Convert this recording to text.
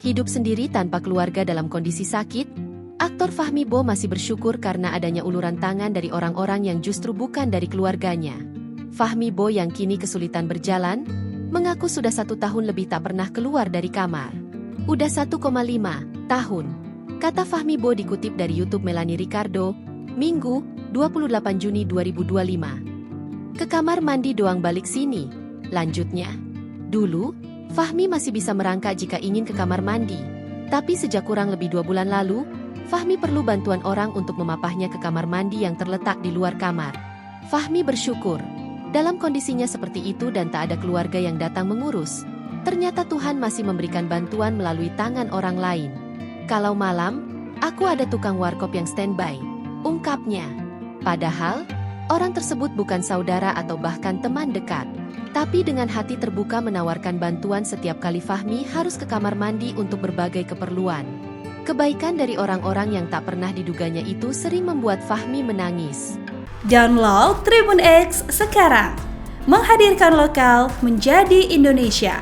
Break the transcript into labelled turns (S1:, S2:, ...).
S1: Hidup sendiri tanpa keluarga dalam kondisi sakit, aktor Fahmi Bo masih bersyukur karena adanya uluran tangan dari orang-orang yang justru bukan dari keluarganya. Fahmi Bo yang kini kesulitan berjalan, mengaku sudah 1 tahun lebih tak pernah keluar dari kamar. Udah 1,5 tahun, kata Fahmi Bo dikutip dari YouTube Melanie Ricardo, Minggu, 28 Juni 2025. Ke kamar mandi doang balik sini, lanjutnya. Dulu, Fahmi masih bisa merangkak jika ingin ke kamar mandi. Tapi sejak kurang lebih 2 bulan lalu, Fahmi perlu bantuan orang untuk memapahnya ke kamar mandi yang terletak di luar kamar. Fahmi bersyukur, dalam kondisinya seperti itu dan tak ada keluarga yang datang mengurus. Ternyata Tuhan masih memberikan bantuan melalui tangan orang lain. Kalau malam, aku ada tukang warkop yang standby, ungkapnya. Padahal, orang tersebut bukan saudara atau bahkan teman dekat. Tapi dengan hati terbuka menawarkan bantuan setiap kali Fahmi harus ke kamar mandi untuk berbagai keperluan. Kebaikan dari orang-orang yang tak pernah diduganya itu sering membuat Fahmi menangis.
S2: Download Tribun X sekarang, menghadirkan lokal menjadi Indonesia.